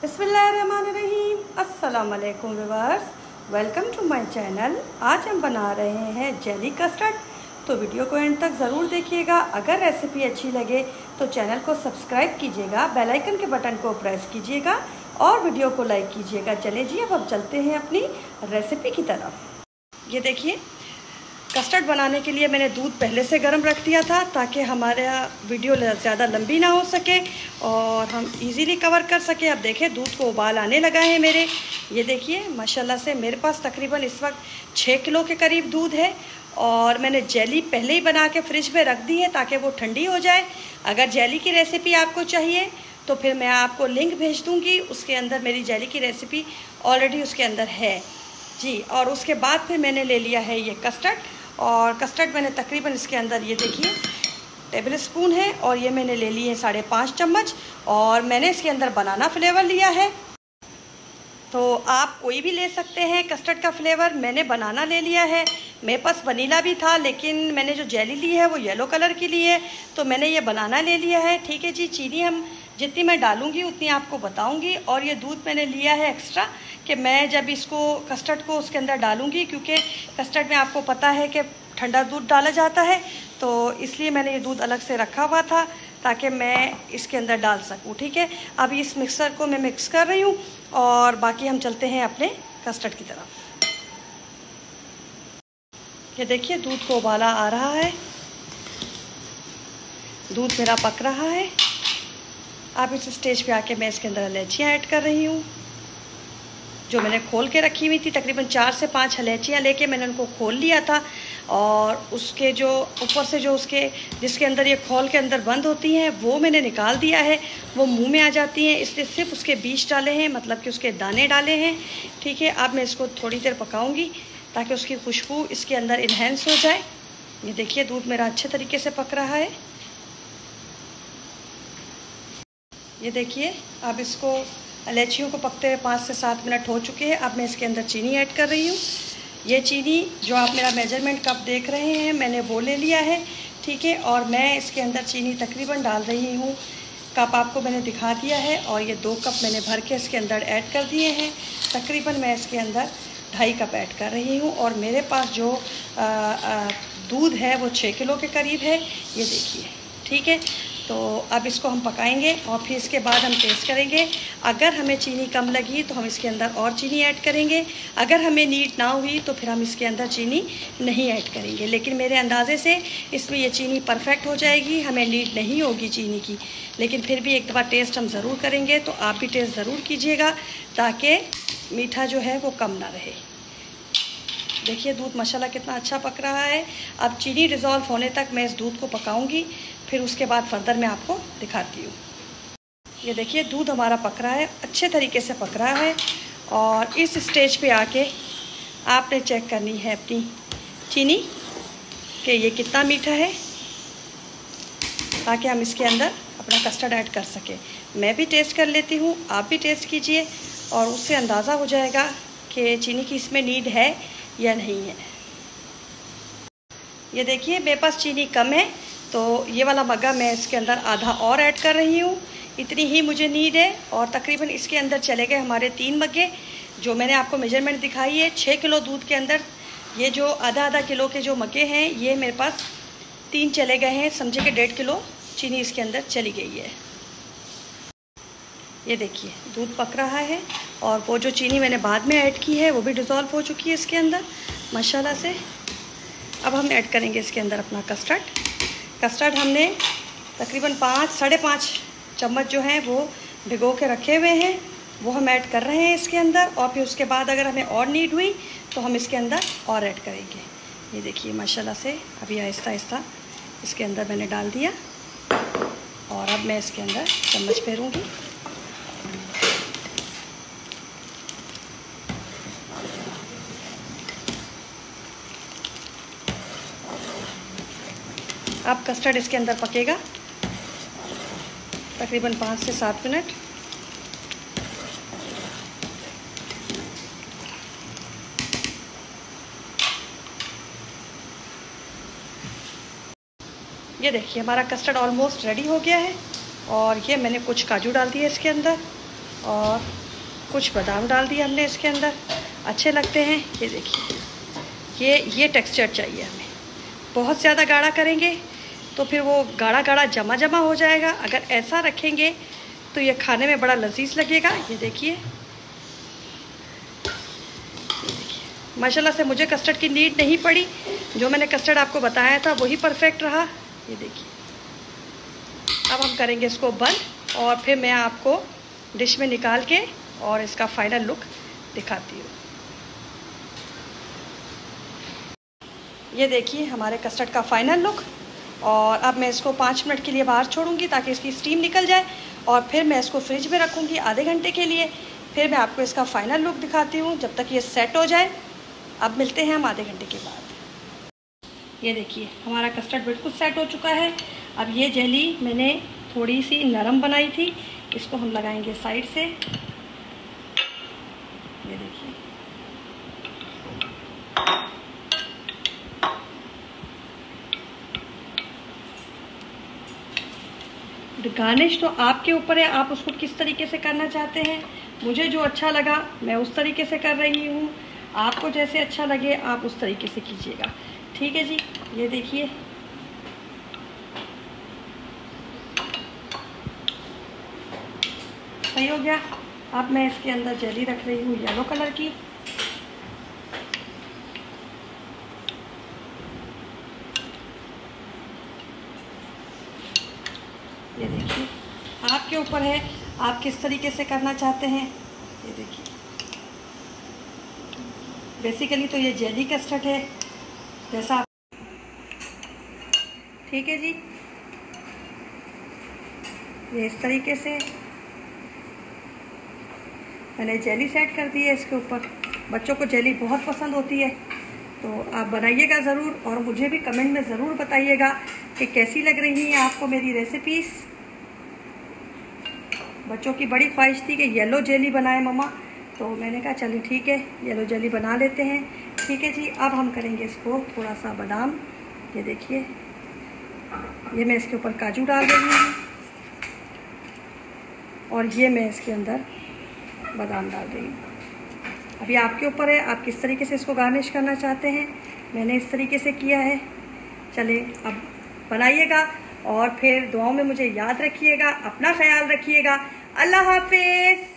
बिस्मिल्लाहिर्रहमानिर्रहीम। अस्सलाम वालेकुम viewers, welcome to my channel. आज हम बना रहे हैं जेली कस्टर्ड, तो वीडियो को एंड तक ज़रूर देखिएगा। अगर रेसिपी अच्छी लगे तो चैनल को सब्सक्राइब कीजिएगा, बेल आइकन के बटन को प्रेस कीजिएगा और वीडियो को लाइक कीजिएगा। चलिए जी, अब चलते हैं अपनी रेसिपी की तरफ। ये देखिए, कस्टर्ड बनाने के लिए मैंने दूध पहले से गर्म रख दिया था ताकि हमारा वीडियो ज़्यादा लंबी ना हो सके और हम इजीली कवर कर सके। अब देखें, दूध को उबाल आने लगा है मेरे। ये देखिए, माशाल्लाह से मेरे पास तकरीबन इस वक्त 6 किलो के करीब दूध है और मैंने जेली पहले ही बना के फ्रिज में रख दी है ताकि वो ठंडी हो जाए। अगर जेली की रेसिपी आपको चाहिए तो फिर मैं आपको लिंक भेज दूँगी, उसके अंदर मेरी जेली की रेसिपी ऑलरेडी उसके अंदर है जी। और उसके बाद फिर मैंने ले लिया है ये कस्टर्ड, और कस्टर्ड मैंने तकरीबन इसके अंदर ये देखिए टेबल स्पून है और ये मैंने ले लिए 5.5 चम्मच, और मैंने इसके अंदर बनाना फ्लेवर लिया है। तो आप कोई भी ले सकते हैं कस्टर्ड का फ्लेवर। मैंने बनाना ले लिया है, मेरे पास वनीला भी था लेकिन मैंने जो जेली ली है वो येलो कलर की ली है, तो मैंने ये बनाना ले लिया है। ठीक है जी, चीनी हम जितनी मैं डालूंगी उतनी आपको बताऊंगी। और ये दूध मैंने लिया है एक्स्ट्रा कि मैं जब इसको कस्टर्ड को उसके अंदर डालूंगी, क्योंकि कस्टर्ड में आपको पता है कि ठंडा दूध डाला जाता है, तो इसलिए मैंने ये दूध अलग से रखा हुआ था ताकि मैं इसके अंदर डाल सकूं। ठीक है, अब इस मिक्सर को मैं मिक्स कर रही हूँ और बाकी हम चलते हैं अपने कस्टर्ड की तरफ। ये देखिए, दूध को उबाला आ रहा है, दूध मेरा पक रहा है। अब इस स्टेज पे आके मैं इसके अंदर इलायचियाँ ऐड कर रही हूँ जो मैंने खोल के रखी हुई थी। तकरीबन 4 से 5 इलायचियाँ लेके मैंने उनको खोल लिया था, और उसके जो ऊपर से जो उसके जिसके अंदर ये खोल के अंदर बंद होती हैं वो मैंने निकाल दिया है, वो मुंह में आ जाती हैं, इसलिए सिर्फ उसके बीज डाले हैं, मतलब कि उसके दाने डाले हैं। ठीक है, अब मैं इसको थोड़ी देर पकाऊंगी ताकि उसकी खुशबू इसके अंदर इन्हेंस हो जाए। ये देखिए, दूध मेरा अच्छे तरीके से पक रहा है। ये देखिए, अब इसको इलायचियों को पकते हुए 5 से 7 मिनट हो चुके हैं। अब मैं इसके अंदर चीनी ऐड कर रही हूँ। ये चीनी जो आप मेरा मेजरमेंट कप देख रहे हैं मैंने वो ले लिया है। ठीक है, और मैं इसके अंदर चीनी तकरीबन डाल रही हूँ, कप आपको मैंने दिखा दिया है, और ये 2 कप मैंने भर के इसके अंदर ऐड कर दिए हैं। तकरीबन मैं इसके अंदर 2.5 कप ऐड कर रही हूँ, और मेरे पास जो दूध है वो 6 किलो के करीब है। ये देखिए, ठीक है। तो अब इसको हम पकाएंगे और फिर इसके बाद हम टेस्ट करेंगे। अगर हमें चीनी कम लगी तो हम इसके अंदर और चीनी ऐड करेंगे, अगर हमें नीड ना हुई तो फिर हम इसके अंदर चीनी नहीं ऐड करेंगे। लेकिन मेरे अंदाजे से इसमें ये चीनी परफेक्ट हो जाएगी, हमें नीड नहीं होगी चीनी की। लेकिन फिर भी एक दफ़ा टेस्ट हम ज़रूर करेंगे, तो आप भी टेस्ट ज़रूर कीजिएगा ताकि मीठा जो है वो कम ना रहे। देखिए, दूध माशाल्लाह कितना अच्छा पक रहा है। अब चीनी डिज़ोल्व होने तक मैं इस दूध को पकाऊंगी, फिर उसके बाद फर्दर मैं आपको दिखाती हूँ। ये देखिए, दूध हमारा पक रहा है, अच्छे तरीके से पक रहा है, और इस स्टेज पे आके आपने चेक करनी है अपनी चीनी कि ये कितना मीठा है, ताकि हम इसके अंदर अपना कस्टर्ड ऐड कर सकें। मैं भी टेस्ट कर लेती हूँ, आप भी टेस्ट कीजिए, और उससे अंदाज़ा हो जाएगा कि चीनी की इसमें नीड है या नहीं है। ये देखिए, मेरे पास चीनी कम है, तो ये वाला मग्गा मैं इसके अंदर आधा और ऐड कर रही हूँ। इतनी ही मुझे नीड है, और तकरीबन इसके अंदर चले गए हमारे 3 मग्गे, जो मैंने आपको मेजरमेंट दिखाई है। 6 किलो दूध के अंदर ये जो आधा किलो के जो मग्गे हैं, ये मेरे पास 3 चले गए हैं। समझे कि 1.5 किलो चीनी इसके अंदर चली गई है। ये देखिए, दूध पक रहा है, और वो जो चीनी मैंने बाद में ऐड की है वो भी डिज़ोल्व हो चुकी है इसके अंदर माशाल्लाह से। अब हम ऐड करेंगे इसके अंदर अपना कस्टर्ड हमने तकरीबन 5-5.5 चम्मच जो हैं वो भिगो के रखे हुए हैं, वो हम ऐड कर रहे हैं इसके अंदर। और फिर उसके बाद अगर हमें और नीड हुई तो हम इसके अंदर और ऐड करेंगे। ये देखिए, माशाल्लाह से अभी आहिस्ता आहिस्ता इसके अंदर मैंने डाल दिया, और अब मैं इसके अंदर चम्मच फेरूँगी। अब कस्टर्ड इसके अंदर पकेगा तकरीबन 5 से 7 मिनट। ये देखिए, हमारा कस्टर्ड ऑलमोस्ट रेडी हो गया है, और ये मैंने कुछ काजू डाल दिए इसके अंदर, और कुछ बादाम डाल दिए हमने इसके अंदर, अच्छे लगते हैं। ये देखिए, ये टेक्सचर चाहिए हमें। बहुत ज़्यादा गाढ़ा करेंगे तो फिर वो गाढ़ा गाढ़ा जमा जमा हो जाएगा। अगर ऐसा रखेंगे तो ये खाने में बड़ा लजीज लगेगा। ये देखिए माशाल्लाह से मुझे कस्टर्ड की नीड नहीं पड़ी। जो मैंने कस्टर्ड आपको बताया था वही परफेक्ट रहा। ये देखिए, अब हम करेंगे इसको बंद और फिर मैं आपको डिश में निकाल के और इसका फाइनल लुक दिखाती हूँ। ये देखिए हमारे कस्टर्ड का फाइनल लुक। और अब मैं इसको 5 मिनट के लिए बाहर छोड़ूंगी ताकि इसकी स्टीम निकल जाए और फिर मैं इसको फ्रिज में रखूँगी आधे घंटे के लिए। फिर मैं आपको इसका फाइनल लुक दिखाती हूँ जब तक ये सेट हो जाए। अब मिलते हैं हम आधे घंटे के बाद। ये देखिए हमारा कस्टर्ड बिल्कुल सेट हो चुका है। अब ये जेली मैंने थोड़ी सी नरम बनाई थी, इसको हम लगाएंगे साइड से। ये देखिए, गार्निश तो आपके ऊपर है, आप उसको किस तरीके से करना चाहते हैं। मुझे जो अच्छा लगा मैं उस तरीके से कर रही हूँ, आपको जैसे अच्छा लगे आप उस तरीके से कीजिएगा। ठीक है जी, ये देखिए सही हो गया। अब मैं इसके अंदर जेली रख रही हूँ येलो कलर की। ये देखिए आपके ऊपर है, आप किस तरीके से करना चाहते हैं। ये देखिए बेसिकली तो ये जेली कस्टर्ड है जैसा आप। ठीक है जी, ये इस तरीके से मैंने जेली सेट कर दी है इसके ऊपर। बच्चों को जेली बहुत पसंद होती है, तो आप बनाइएगा ज़रूर और मुझे भी कमेंट में ज़रूर बताइएगा कि कैसी लग रही हैं आपको मेरी रेसिपीज़। बच्चों की बड़ी ख्वाहिश थी कि येलो जेली बनाए मम्मा, तो मैंने कहा चलिए ठीक है येलो जेली बना लेते हैं। ठीक है जी, अब हम करेंगे इसको थोड़ा सा बादाम। ये देखिए, ये मैं इसके ऊपर काजू डाल रही हूँ और ये मैं इसके अंदर बादाम डाल रही हूँ। अभी आपके ऊपर है आप किस तरीके से इसको गार्निश करना चाहते हैं। मैंने इस तरीके से किया है। चलिए अब बनाइएगा और फिर दुआओं में मुझे याद रखिएगा। अपना ख्याल रखिएगा। अल्लाह हाफिज़।